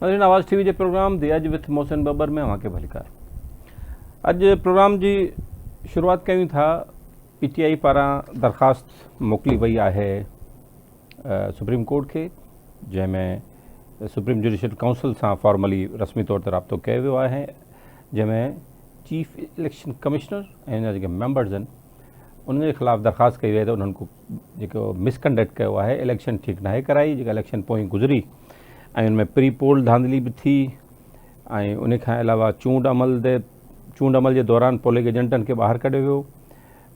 नाज़रीन, आवाज़ टीवी के प्रोग्राम दी अज विथ मोहसिन बबर में अवां खे भलीकार। अज प्रोग्राम की शुरुआत कयूं था। PTI पारां दरख़्वास्त मोकली वही है सुप्रीम कोर्ट के, जैमें सुप्रीम जुडिशियल काउंसिल से फॉर्मली रस्मी तौर पर राब्तो किया वियो है, जैमें चीफ इलेक्शन कमिश्नर ऐं उनजा जेके मेंबर्स आहिनि उनके खिलाफ़ दरख़्वास्त कई वई त उन्हनि को जेको मिसकंडक्ट किया है, इलेक्शन ठीक नाहे कराई, जेका इलेक्शन पोइ गुज़री ऐं उनमें प्री पोल धांधली भी थी ऐं उन खां अलावा चूंड अमल के दौरान पोलिंग एजेंटन के बाहर कढियो वियो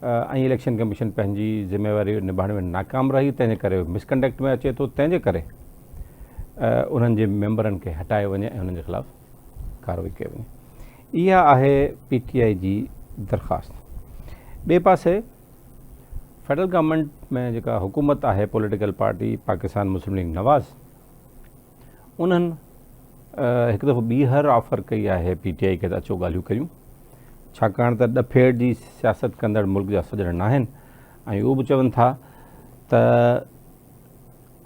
ऐं इलेक्शन कमीशन पंहिंजी ज़िम्मेवारी निभाइण में नाकाम रही, तंहिंजे करे मिसकंडक्ट में अचे थो, तंहिंजे करे उन्हनि जे मेंबरनि खे हटायो वञे ऐं उन्हनि जे ख़िलाफ़ कार्रवाई कई वञे। इहा आहे PTI जी दरख़्वास्त। ॿिए पासे फेडरल गवर्नमेंट में जेका हुकूमत है, पॉलिटिकल पार्टी पाकिस्तान मुस्लिम लीग नवाज़, उन्हनि एक दफ़ो ॿीहर ऑफर कई है PTI के अचो ॻाल्हियूं करियूं, छाकाणि त ॾफेड़ जी सियासत कंदड़ मुल्क जा सॼण न आहिनि ऐं उहो बि चवनि था त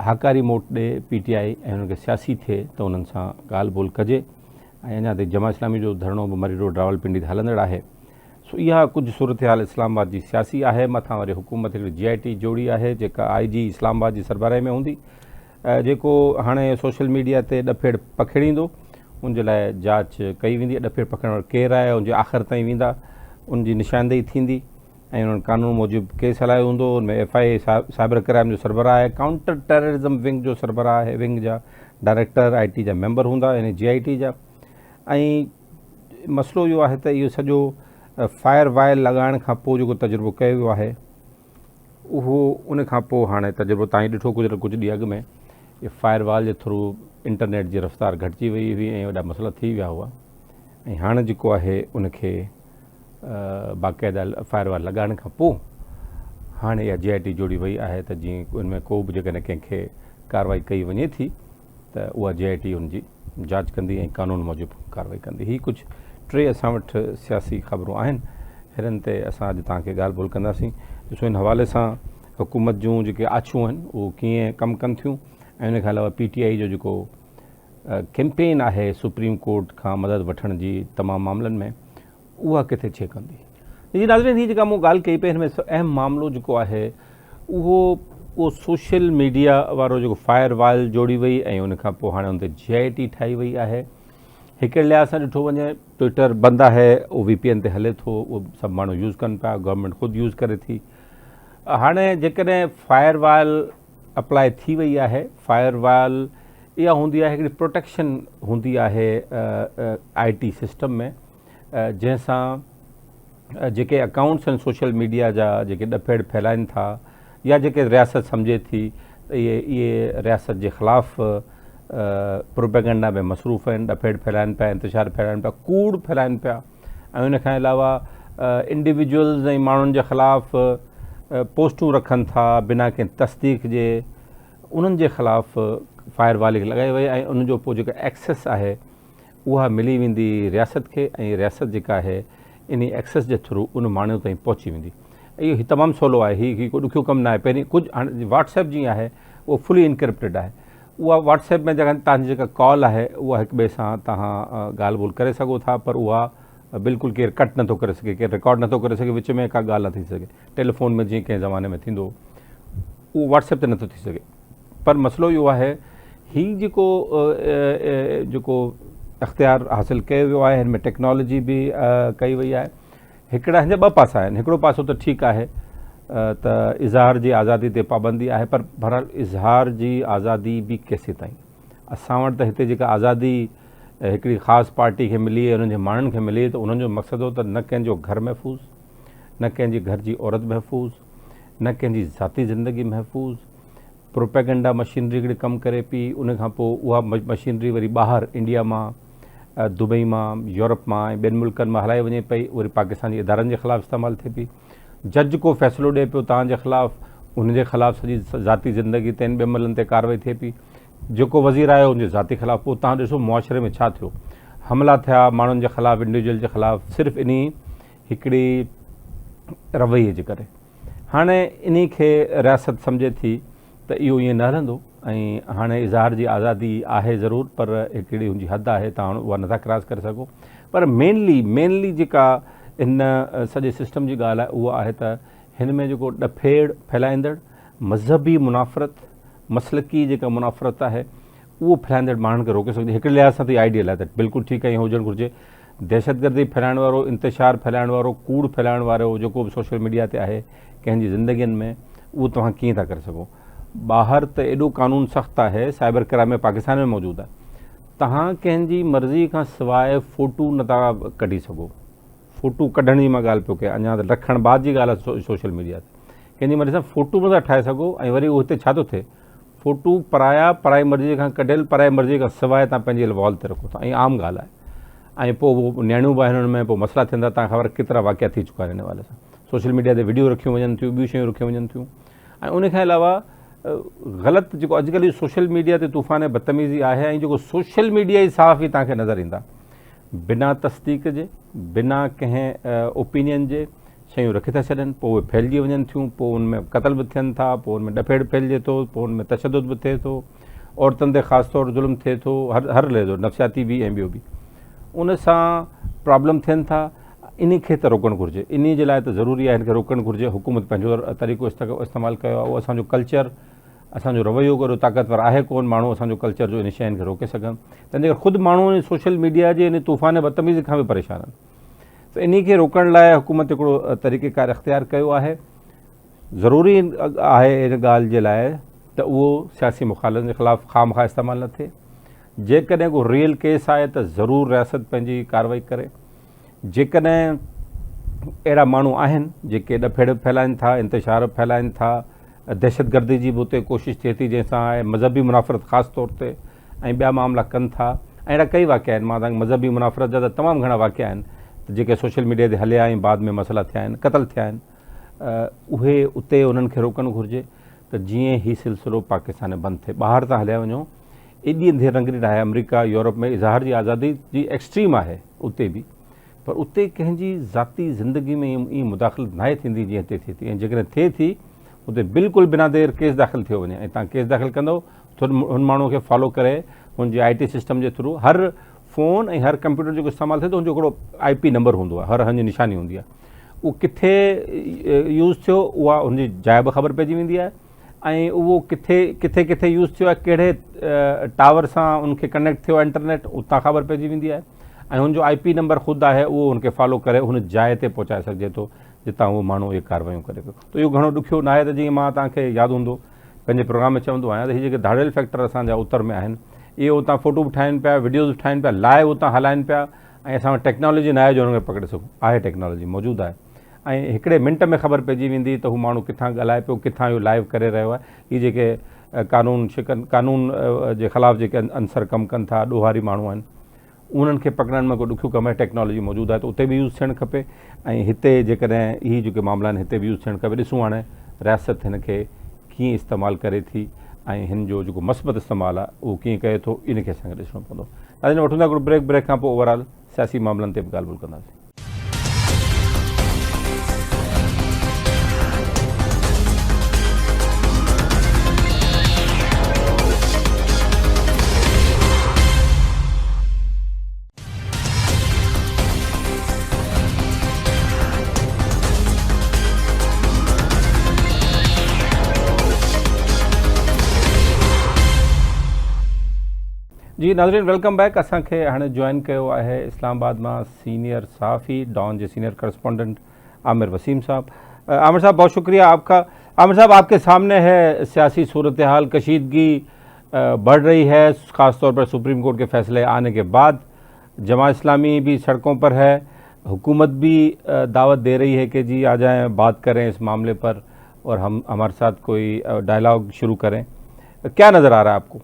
हाकारी मोट ॾे PTI ऐं उनखे सियासी थिए त उन्हनि सां ॻाल्हि ॿोल कजे ऐं अञा ताईं जमा इस्लामी जो धरणो बि मरी रोड रावलपिंडी ते हलंदड़ आहे। सो इहा कुझु सूरत हाल इस्लामाबाद जी सियासी आहे। मथां वरी हुकूमत हिकिड़ी GIT जोड़ी आहे जेका IG इस्लामाबाद जी सरबराही में हूंदी, जेको हाणे सोशल मीडिया ते ॾफेड़ पखिड़ींदो, उनजे लाइ जांच कई वेंदी। ॾफेड़ पखिड़ण वारो केरु आहे, उनजे आख़िर ताईं वेंदा, उनजी निशानदेही थींदी ऐं उन्हनि कानून मूजिबि केस हलायो हूंदो। उनमें FIA साइबर क्राइम जो सरबराह आहे, काउंटर टेररिज्म विंग जो सरबराह आहे, विंग जा डायरेक्टर IT जा मेंबर हूंदा यानी GIT जा। ऐं मसइलो इहो आहे त इहो सॼो फायर वायल लॻाइण खां पोइ जेको तजुर्बो कयो वियो आहे, उहो उन खां पोइ हाणे तजुर्बो तव्हां ॾिठो कुझु ॾींहं अॻु में ये फायर वाल जे थ्रू इंटरनेट जी रफ़्तार घटिजी वई हुई ऐं वॾा मसइला थी विया हुआ ऐं हाणे जेको आहे उनखे बाक़ाइदा फायर वाल लॻाइण खां पोइ हाणे इहा GIT जोड़ी वई आहे त जीअं उनमें को बि जेकॾहिं कंहिंखे कार्रवाई कई वञे थी त उहा GIT उनजी जांच कंदी ऐं कानून मूजिबि कार्रवाई कंदी। ही कुझु टे असां वटि सियासी ख़बरूं आहिनि, हिननि ते असां अॼु तव्हांखे ॻाल्हि ॿोल कंदासीं। ॾिसो, हिन हवाले सां हुकूमत जूं जेके आछूं आहिनि उहो कीअं कमु कनि थियूं ऐं उन खां अलावा PTI जो जेको कैंपेन आहे सुप्रीम कोर्ट खां मदद वठण जी तमामु मामलनि में, उहा किथे छे कंदी। जी नाज़रीन, ही जेका मूं ॻाल्हि कई पई, हिन में अहम मामिलो जेको आहे उहो सोशल मीडिया वारो जेको फायर वाल जोड़ी वई ऐं उन खां पोइ हाणे उन ते GIT ठाही वई आहे। हिकिड़े लिहाज़ सां ॾिठो वञे ट्विटर बंदि आहे, उहो VPN ते हले थो, उहो सभु माण्हू यूज़ कनि पिया, गवर्नमेंट ख़ुदि यूज़ करे थी। हाणे जेकॾहिं फायर वाल अप्लाई थी वई आहे, फायर वाल इहा हूंदी आहे हिकिड़ी प्रोटेक्शन हूंदी आहे IT सिस्टम में, जंहिंसां जेके अकाउंट्स आहिनि सोशल मीडिया जा जेके ॾफेड़ फैलाइनि था या जेके रियासत सम्झे थी त इहे रियासत जे ख़िलाफ़ प्रोपेगेंडा में मसरूफ़ आहिनि, ॾफेड़ फैलाइनि पिया, इंतिशार फैलाइनि पिया, कूड़ फैलाइनि पिया ऐं उन खां अलावा इंडिविजुअल्स ऐं माण्हुनि जे ख़िलाफ़ पोस्टूं रखनि था बिना कंहिं तस्दीक जे, उन्हनि जे ख़िलाफ़ फायर वाल लॻाई वई ऐं उनजो पोइ जेका एक्सेस आहे उहा मिली वेंदी रियासत खे ऐं रियासत जेका आहे इन एक्सेस जे थ्रू उन माण्हू ताईं पहुची वेंदी। इहो तमामु सवलो आहे, हीउ कोई ॾुखियो कमु न आहे। पहिरीं कुझु हाणे WhatsApp जीअं आहे उहो फुली इनक्रिप्टेड आहे, उहा WhatsApp में जेका तव्हांजी जेका कॉल आहे उहा हिक ॿिए सां तव्हां ॻाल्हि ॿोल करे सघो था, पर उहा बिल्कुलु केरु कट नथो करे सघे, केरु रिकॉर्ड नथो करे सघे, विच में का ॻाल्हि न थी सघे। टेलीफोन में जीअं कंहिं ज़माने में थींदो उहो WhatsApp ते नथो थी सघे। पर मसइलो इहो आहे, हीउ जेको इख़्तियार हासिलु कयो वियो आहे, हिन में टेक्नोलॉजी बि कई वई आहे। हिकिड़ा हिन जा ॿ पासा आहिनि। हिकिड़ो पासो त ठीकु आहे त इज़हार जी आज़ादी ते पाबंदी आहे, पर बहरहाल इज़हार जी आज़ादी बि केसि ताईं। असां वटि त हिते जेका आज़ादी हिकिड़ी ख़ासि पार्टी खे मिली, उन्हनि जे माण्हुनि खे मिली, त उन्हनि जो मक़सदु हो त न कंहिंजो घर महफ़ूज़, न कंहिंजी घर जी औरत महफ़ूज़, न कंहिंजी ज़ाती ज़िंदगी महफ़ूज़। प्रोपेगेंडा मशीनरी हिकिड़ी कमु करे पई, उन खां पोइ उहा मशीनरी वरी ॿाहिरि इंडिया मां, दुबई मां, यूरोप मां ऐं ॿियनि मुल्कनि मां हलाई वञे पई, वरी पाकिस्तानी इदारनि जे ख़िलाफ़ु इस्तेमालु थिए पई। जज को फ़ैसिलो ॾिए पियो तव्हांजे ख़िलाफ़ु, उनजे ख़िलाफ़ु सॼी ज़ाती ज़िंदगी ते ॿियनि मलनि ते कार्रवाई थिए पई। जेको वज़ीर आयो उनजे ज़ाती ख़िलाफ़ु, पोइ तव्हां ॾिसो मुआशिरे में छा थियो, हमला थिया माण्हुनि जे ख़िलाफ़ु, इंडिविजुअल जे ख़िलाफ़ु, सिर्फ़ु इन हिकिड़ी रवैये जे करे। हाणे इन खे रियासत सम्झे थी त इहो ईअं न हलंदो ऐं हाणे इज़हार जी आज़ादी आहे ज़रूरु, पर हिकिड़ी हुनजी हद आहे, तव्हां उहा नथा क्रॉस करे सघो। पर मेनली जेका इन सॼे सिस्टम जी ॻाल्हि आहे उहा आहे त हिन में जेको ॾफेड़ फैलाईंदड़ मज़हबी मुनाफ़रत, मसलकी जेका मुनाफ़रत आहे उहो फैलाईंदड़ माण्हुनि खे रोके सघंदी। हिकिड़े लिहाज़ सां त आइडियल आहे त बिल्कुलु ठीकु आहे, ईअं हुजणु घुरिजे। दहशतगर्दी फैलाइण वारो, इंतिशार फैलाइण वारो, कूड़ फैलाइण वारो जेको बि सोशल मीडिया ते आहे कंहिंजी ज़िंदगियुनि में, उहो तव्हां कीअं था करे सघो। ॿाहिरि त एॾो कानून सख़्तु आहे, साइबर क्राइम में पाकिस्तान में मौजूदु आहे। तव्हां कंहिंजी मर्ज़ी खां सवाइ फ़ोटू नथा कढी सघो। फ़ोटू कढण जी मां ॻाल्हि पियो कयां, अञा त रखण बाद जी ॻाल्हि आहे सोशल मीडिया ते। कंहिंजी मर्ज़ी सां फ़ोटू नथा ठाहे सघो, ऐं वरी उहो हिते छा थो थिए, फ़ोटू पराई मर्ज़ी खां कढियल, पराई मर्ज़ी खां सवाइ तव्हां पंहिंजे वॉल ते रखो था, ऐं आम ॻाल्हि आहे। ऐं पोइ उहो नियाणियूं बि हिननि में पोइ मसइला थियनि था। तव्हां ख़बर केतिरा वाक़िया थी चुका आहिनि हिन वाले सां। सोशल मीडिया ते वीडियो रखियूं वञनि थियूं, ॿियूं शयूं रखियूं वञनि थियूं। ऐं उनखां अलावा ग़लति जेको अॼुकल्ह सोशल मीडिया ते तूफ़ान बदतमीज़ी आहे, ऐं जेको सोशल मीडिया ई साफ़ ई तव्हांखे नज़र ईंदा, बिना तस्दीक जे, बिना कंहिं ओपिनियन जे शयूं रखी था छॾनि, पोइ उहे फैलिजी वञनि थियूं, पोइ उनमें क़तल बि थियनि था, पोइ उनमें ॾफेड़ फैलिजे थो, पोइ उनमें तशदुद बि थिए थो, औरतुनि ते ख़ासि तौरु ज़ुल्म थिए थो, हर लहे थो, नफ़्सियाती बि ऐं ॿियो बि। उन सां प्रॉब्लम थियनि था। इन खे त रोकणु घुरिजे। इन जे लाइ त ज़रूरी आहे हिन खे रोकणु घुरिजे। हुकूमत पंहिंजो तरीक़ो इस्तेमालु कयो आहे, उहो असांजो कल्चर, असांजो रवैयो कहिड़ो ताक़तवर आहे कोन, माण्हू असांजो कल्चर जो इन शयुनि खे रोके सघनि। तंहिंजे करे ख़ुदि माण्हू सोशल मीडिया जे इन तूफ़ान बदतमीज़ी खां बि परेशान आहिनि। त इन खे रोकण लाइ हुकूमत हिकिड़ो तरीक़ेकार इख़्तियार कयो आहे। ज़रूरी आहे इन ॻाल्हि जे लाइ त उहो सियासी मुख़ालिफ़नि जे ख़िलाफ़ु ख़ामख़ा इस्तेमालु न थिए। जेकॾहिं को रियल केस आहे त ज़रूरु रियासत पंहिंजी कार्रवाई करे। जेकॾहिं अहिड़ा माण्हू आहिनि जेके ॾफेड़ फैलाइनि था, इंतिशार फैलाइनि था, दहशतगर्दी जी बि उते कोशिशि थिए थी, जंहिंसां आहे मज़हबी मुनाफ़रत ख़ासि तौर ते, ऐं ॿिया मामला कनि था, ऐं अहिड़ा कई वाक़िया आहिनि। मां तव्हांखे मज़हबी मुनाफ़रत जा त तमामु घणा वाक़िया आहिनि जेके सोशल मीडिया ते हलिया ऐं बाद में मसइला थिया आहिनि, क़तल थिया आहिनि। उहे उते उन्हनि खे रोकणु घुरिजे त जीअं हीउ सिलसिलो पाकिस्तान में बंदि थिए। ॿाहिरि तव्हां हलिया वञो, एॾी अंधेर रंगीन आहे अमेरिका, यूरोप में इज़हार जी आज़ादी जी एक्सट्रीम आहे उते बि, पर उते कंहिंजी ज़ाती ज़िंदगी में ईअं मुदाख़िलत नाहे थींदी जीअं हिते थिए थी। ऐं जेकॾहिं थिए थी उते बिल्कुलु बिना देरि केस दाख़िल थियो वञे, ऐं तव्हां केस दाख़िल कंदव त हुन माण्हू खे फॉलो करे हुनजे IT सिस्टम जे थ्रू हर फ़ोन ऐं हर कंप्यूटर जेको इस्तेमालु थिए थो हुनजो हिकिड़ो IP नंबर हूंदो आहे, हर हुनजी निशानी हूंदी आहे। उहो किथे यूज़ थियो उहा हुनजी जाइ बि ख़बर पइजी वेंदी आहे, ऐं उहो किथे यूज़ थियो आहे, कहिड़े टावर सां उनखे कनेक्ट थियो आहे इंटरनेट, उतां ख़बर पइजी वेंदी आहे। ऐं हुनजो IP नंबर ख़ुदि आहे, उहो हुनखे फॉलो करे हुन जाइ ते पहुचाए सघिजे थो जितां उहो माण्हू इहे कार्रवायूं करे पियो। त इहो घणो ॾुखियो न आहे। त जीअं मां तव्हांखे यादि हूंदो पंहिंजे प्रोग्राम में चवंदो आहियां त हीअ जेके धाड़ियल फैक्टर असांजा उत्तर में आहिनि, इहे उतां फ़ोटो बि ठाहिनि पिया, वीडियोज़ बि ठाहिनि पिया, लाइव उतां हलाइनि पिया, ऐं असां वटि टेक्नोलॉजी न आहे जो हुनखे पकिड़े सघूं। आहे टेक्नोलॉजी मौजूदु आहे, ऐं हिकिड़े मिंट में ख़बर पइजी वेंदी त हू माण्हू किथां ॻाल्हाए पियो, किथां इहो लाइव करे रहियो आहे। हीअ जेके कानून जे ख़िलाफ़ु जेके अंसर कमु कनि था, ॾोहारी माण्हू आहिनि, उन्हनि खे पकड़ण में को ॾुखियो कमु आहे। टेक्नोलॉजी मौजूदु आहे त उते बि यूज़ थियणु खपे, ऐं हिते जेकॾहिं इहे जेके मामला आहिनि हिते बि यूज़ थियणु खपे। ॾिसूं हाणे रियासत हिन खे कीअं इस्तेमालु करे थी, ऐं हिन जो जेको मस्बत इस्तेमालु आहे उहो कीअं करे थो, इन खे असांखे ॾिसणो पवंदो। तव्हांजो वठूं था हिकिड़ो ब्रेक खां पोइ ओवरऑल सियासी मामलनि ते बि ॻाल्हि ॿोल कंदासीं। जी नाज़रीन, वेलकम बैक। असांखे हाणे जॉइन कयो आहे इस्लामाबाद में सीनियर सहाफ़ी डॉन के सीनियर करस्पॉन्डेंट आमिर वसीम साहब। आमिर साहब, बहुत शुक्रिया आपका। आमिर साहब, आपके सामने है सियासी सूरत हाल, कशीदगी बढ़ रही है, ख़ास तौर पर सुप्रीम कोर्ट के फैसले आने के बाद। जमात इस्लामी भी सड़कों पर है, हुकूमत भी दावत दे रही है कि जी आ जाएं, बात करें इस मामले पर और हम हमारे साथ कोई डायलॉग शुरू करें। क्या नज़र आ रहा है आपको?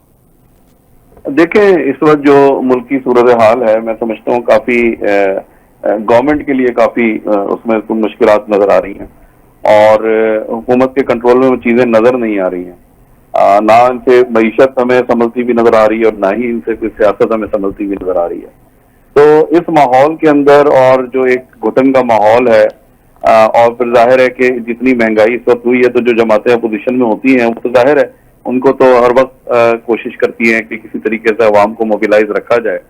देखें, इस वक्त जो मुल्की सूरत हाल है, मैं समझता हूँ काफी गवर्नमेंट के लिए काफी उसमें कुछ मुश्किलात नजर आ रही हैं, और हुकूमत के कंट्रोल में वो चीजें नजर नहीं आ रही हैं। ना इनसे मईशत हमें संभलती भी नजर आ रही है, और ना ही इनसे कोई सियासत हमें संभलती भी नजर आ रही है। तो इस माहौल के अंदर, और जो एक घुटन का माहौल है, और फिर जाहिर है कि जितनी महंगाई इस वक्त हुई है, तो जो जमातें अपोजिशन में होती हैं वो तो जाहिर है उनको तो हर वक्त कोशिश करती हैं कि किसी तरीके से अवाम को मोबिलाइज रखा जाए,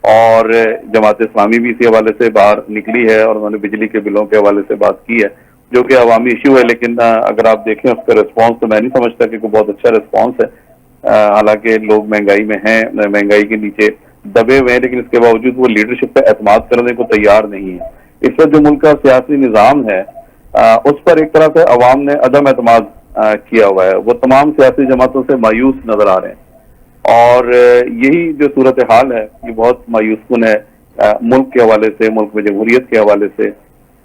और जमात इस्लामी भी इसी हवाले से बाहर निकली है और उन्होंने बिजली के बिलों के हवाले से बात की है, जो कि अवामी इशू है। लेकिन अगर आप देखें उसका रिस्पॉन्स, तो मैं नहीं समझता कि कोई बहुत अच्छा रिस्पॉन्स है। हालांकि लोग महंगाई में हैं, महंगाई के नीचे दबे हुए हैं, लेकिन इसके बावजूद वो लीडरशिप पे एतमाद करने को तैयार नहीं है। इस वक्त जो मुल्क का सियासी निज़ाम है उस पर एक तरह से अवाम ने अदम एतमाद किया हुआ है। वो तमाम सियासी जमातों से मायूस नजर आ रहे हैं, और यही जो सूरत हाल है ये बहुत मायूस कुन है मुल्क के हवाले से, मुल्क में जमहूरियत के हवाले से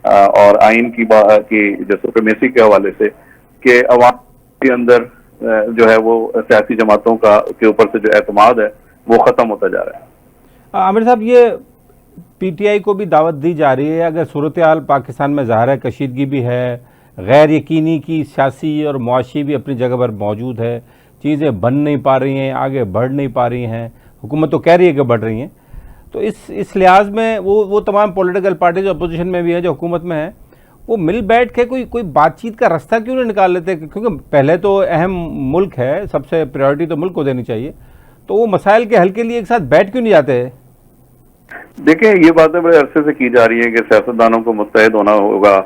और आइन की जो सुप्रीमेसी के हवाले से, कि अवाम के अंदर जो है वो सियासी जमातों के ऊपर से जो एतमाद है वो खत्म होता जा रहा है। आमिर साहब, ये पीटीआई को भी दावत दी जा रही है, अगर सूरत हाल पाकिस्तान में ज़ाहिर है कशीदगी भी है, गैर यकीनी की सियासी और मुआशी भी अपनी जगह पर मौजूद है, चीज़ें बन नहीं पा रही हैं, आगे बढ़ नहीं पा रही हैं, हुकूमत तो कह रही है कि बढ़ रही हैं, तो इस लिहाज में वो तमाम पॉलिटिकल पार्टी जो अपोजिशन में भी है, जो हुकूमत में है, वो मिल बैठ के कोई बातचीत का रास्ता क्यों नहीं निकाल लेते? क्योंकि पहले तो अहम मुल्क है, सबसे प्रायोरिटी तो मुल्क को देनी चाहिए, तो वो मसाइल के हल के लिए एक साथ बैठ क्यों नहीं जाते? देखिए, ये बातें बड़े अरसे से की जा रही है कि सियासतदानों को मुत्तहिद होना होगा।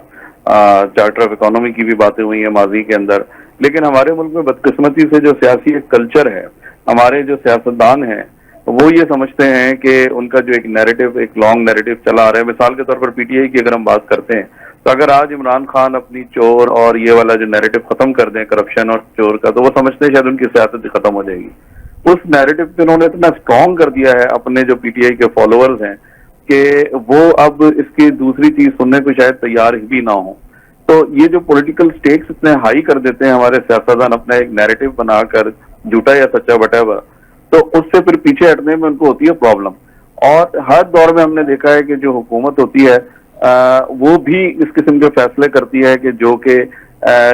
चार्टर ऑफ इकोनॉमी की भी बातें हुई हैं माजी के अंदर, लेकिन हमारे मुल्क में बदकिस्मती से जो सियासी एक कल्चर है, हमारे जो सियासतदान हैं वो ये समझते हैं कि उनका जो एक नैरेटिव, एक लॉन्ग नैरेटिव चला आ रहा है। मिसाल के तौर पर पीटीआई की अगर हम बात करते हैं, तो अगर आज इमरान खान अपनी चोर और ये वाला जो नैरेटिव खत्म कर दें, करप्शन और चोर का, तो वो समझते हैं शायद उनकी सियासत खत्म हो जाएगी। उस नैरेटिव पे उन्होंने इतना स्ट्रॉन्ग कर दिया है अपने जो पीटीआई के फॉलोअर्स हैं कि वो अब इसकी दूसरी चीज सुनने को शायद तैयार भी ना हो। तो ये जो पॉलिटिकल स्टेक्स इतने हाई कर देते हैं हमारे सियासतदान अपना एक नैरेटिव बनाकर, झूठा या सच्चा वटेवर, तो उससे फिर पीछे हटने में उनको होती है प्रॉब्लम। और हर दौर में हमने देखा है कि जो हुकूमत होती है वो भी इस किस्म के फैसले करती है कि जो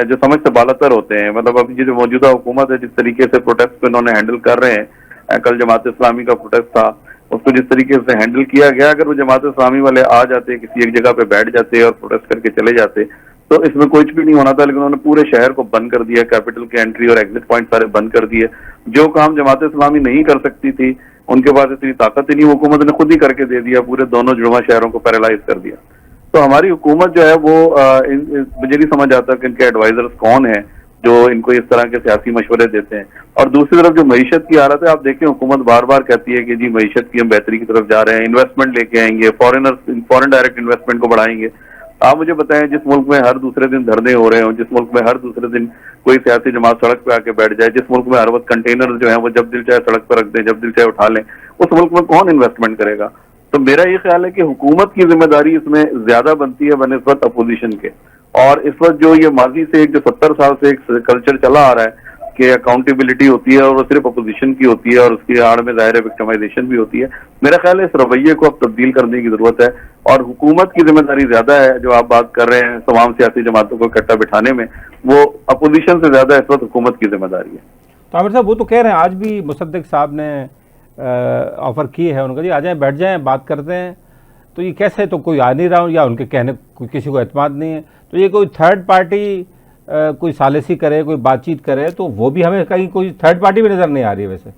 जो समझ से बालातर होते हैं। मतलब अभी जो मौजूदा हुकूमत है, जिस तरीके से प्रोटेस्ट को इन्होंने हैंडल कर रहे हैं, कल जमात इस्लामी का प्रोटेस्ट था, उसको जिस तरीके से हैंडल किया गया, अगर वो जमात इस्लामी वाले आ जाते, किसी एक जगह पे बैठ जाते और प्रोटेस्ट करके चले जाते, तो इसमें कुछ भी नहीं होना था। लेकिन उन्होंने पूरे शहर को बंद कर दिया, कैपिटल के एंट्री और एग्जिट पॉइंट सारे बंद कर दिए। जो काम जमात इस्लामी नहीं कर सकती थी, उनके पास इतनी ताकत ही नहीं, हुकूमत ने खुद ही करके दे दिया, पूरे दोनों जुड़वा शहरों को पैरालाइज कर दिया। तो हमारी हुकूमत जो है वो मुझे नहीं समझ आता कि इनके एडवाइजर्स कौन है जो इनको इस तरह के सियासी मशवरे देते हैं। और दूसरी तरफ जो मईशत की हालत है, आप देखें हुकूमत बार बार कहती है कि जी मईशत की हम बेहतरी की तरफ जा रहे हैं, इन्वेस्टमेंट लेके आएंगे, फॉरेन डायरेक्ट इन्वेस्टमेंट को बढ़ाएंगे। आप मुझे बताएं, जिस मुल्क में हर दूसरे दिन धरने हो रहे हो, जिस मुल्क में हर दूसरे दिन कोई सियासी जमात सड़क पे आके बैठ जाए, जिस मुल्क में हर वक्त कंटेनर जो है वो जब दिल चाहे सड़क पर रख दें, जब दिल चाहे उठा लें, उस मुल्क में कौन इन्वेस्टमेंट करेगा? तो मेरा ये ख्याल है कि हुकूमत की जिम्मेदारी इसमें ज्यादा बनती है बनिस्बत अपोजिशन के। और इस वक्त जो ये माजी से जो 70 साल से एक कल्चर चला आ रहा है कि अकाउंटेबिलिटी होती है और वो सिर्फ अपोजिशन की होती है और उसकी आड़ में जाहिर विक्टिमाइजेशन भी होती है, मेरा ख्याल है इस रवैये को अब तब्दील करने की जरूरत है। और हुकूमत की जिम्मेदारी ज्यादा है, जो आप बात कर रहे हैं तमाम सियासी जमातों को इकट्ठा बिठाने में, वो अपोजिशन से ज्यादा इस वक्त हुकूमत की जिम्मेदारी है। तो आमिर साहब, वो तो कह रहे हैं, आज भी मुसद्दिक साहब ने ऑफर की है, उनका जी आ जाएं, बैठ जाएं, बात करते हैं। तो ये कैसे, तो कोई आ नहीं रहा या उनके कहने किसी को एतमाद नहीं है, तो ये कोई थर्ड पार्टी कोई सालिसी करे, कोई बातचीत करे, तो वो भी हमें कहीं कोई थर्ड पार्टी भी नजर नहीं आ रही है। वैसे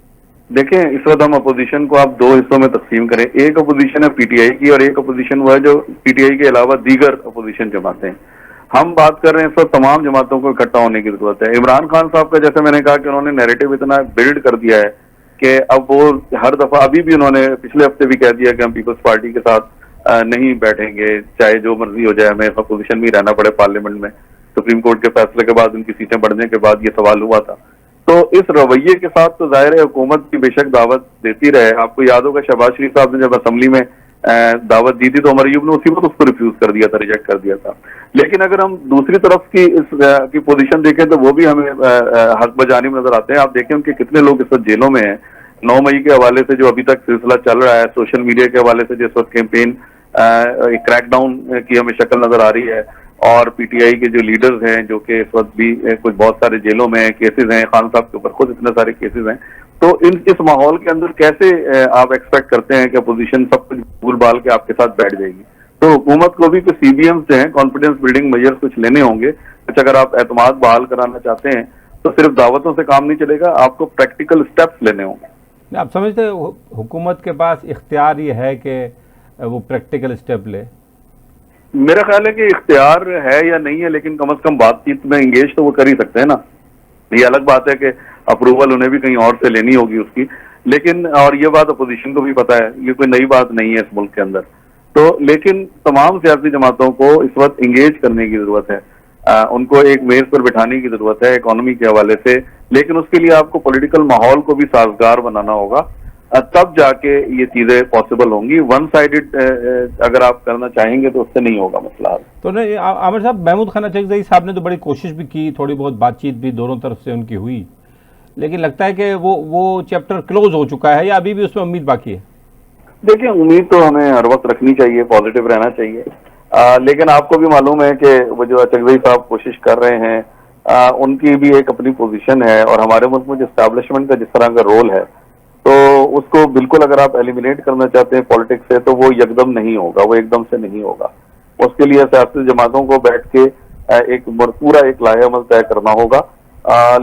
देखें, इस वक्त हम अपोजिशन को आप दो हिस्सों में तकसीम करें। एक अपोजिशन है पीटीआई की और एक अपोजिशन वो है जो पीटीआई के अलावा दीगर अपोजिशन जमातें हैं। हम बात कर रहे हैं इस वक्त तमाम जमातों को इकट्ठा होने की जरूरत है। इमरान खान साहब का, जैसे मैंने कहा कि उन्होंने नैरेटिव इतना बिल्ड कर दिया है कि अब वो हर दफा, अभी भी उन्होंने पिछले हफ्ते भी कह दिया कि हम पीपल्स पार्टी के साथ नहीं बैठेंगे, चाहे जो मर्जी हो जाए, हमें अपोजिशन में ही रहना पड़े पार्लियामेंट में। सुप्रीम कोर्ट के फैसले के बाद, उनकी सीटें बढ़ने के बाद ये सवाल हुआ था। तो इस रवैये के साथ तो जाहिर है हुकूमत की बेशक दावत देती रहे। आपको याद होगा शहबाज शरीफ साहब ने जब असेंबली में दावत दी थी तो उमर अय्यूब ने उसी वक्त उसको रिफ्यूज कर दिया था, रिजेक्ट कर दिया था। लेकिन अगर हम दूसरी तरफ की पोजीशन देखें तो वो भी हमें हक बजानिब नजर आते हैं। आप देखें उनके कितने लोग इस वक्त जेलों में हैं। 9 मई के हवाले से जो अभी तक सिलसिला चल रहा है, सोशल मीडिया के हवाले से जिस वक्त कैंपेन क्रैकडाउन की हमें शक्ल नजर आ रही है, और पीटीआई के जो लीडर्स हैं जो कि इस वक्त भी कुछ बहुत सारे जेलों में केसेस हैं, खान साहब के ऊपर खुद इतने सारे केसेस हैं। तो इस माहौल के अंदर कैसे आप एक्सपेक्ट करते हैं कि अपोजिशन सब कुछ भूल भाल के आपके साथ बैठ जाएगी? तो हुकूमत को भी कुछ CBMs जो हैं, कॉन्फिडेंस बिल्डिंग मेजर्स कुछ लेने होंगे। कुछ अगर आप एतमाद बहाल कराना चाहते हैं तो सिर्फ दावतों से काम नहीं चलेगा, आपको प्रैक्टिकल स्टेप्स लेने होंगे। आप समझते हैं हुकूमत के पास इख्तियार ये है कि वो प्रैक्टिकल स्टेप ले? मेरा ख्याल है कि इख्तियार है या नहीं है, लेकिन कम से कम बातचीत में इंगेज तो वो कर ही सकते हैं ना। ये अलग बात है कि अप्रूवल उन्हें भी कहीं और से लेनी होगी उसकी, लेकिन और ये बात अपोजिशन को भी पता है, ये कोई नई बात नहीं है इस मुल्क के अंदर। तो लेकिन तमाम सियासी जमातों को इस वक्त इंगेज करने की जरूरत है, उनको एक मेज पर बिठाने की जरूरत है इकोनॉमी के हवाले से, लेकिन उसके लिए आपको पॉलिटिकल माहौल को भी साजगार बनाना होगा, तब जाके ये चीजें पॉसिबल होंगी। वन साइडेड अगर आप करना चाहेंगे तो उससे नहीं होगा मसला। तो नहीं आमिर साहब, महमूद खान अचकजई साहब ने तो बड़ी कोशिश भी की, थोड़ी बहुत बातचीत भी दोनों तरफ से उनकी हुई, लेकिन लगता है कि वो चैप्टर क्लोज हो चुका है या अभी भी उसमें उम्मीद बाकी है? देखिए, उम्मीद तो हमें हर वक्त रखनी चाहिए, पॉजिटिव रहना चाहिए, लेकिन आपको भी मालूम है कि वो जो अचकजई साहब कोशिश कर रहे हैं, उनकी भी एक अपनी पोजीशन है, और हमारे मुल्क में जो एस्टैब्लिशमेंट का जिस तरह का रोल है, तो उसको बिल्कुल अगर आप एलिमिनेट करना चाहते हैं पॉलिटिक्स से, तो वो एकदम नहीं होगा, वो एकदम से नहीं होगा। उसके लिए सियासी जमातों को बैठ के एक पूरा एक लाहेअमल तय करना होगा,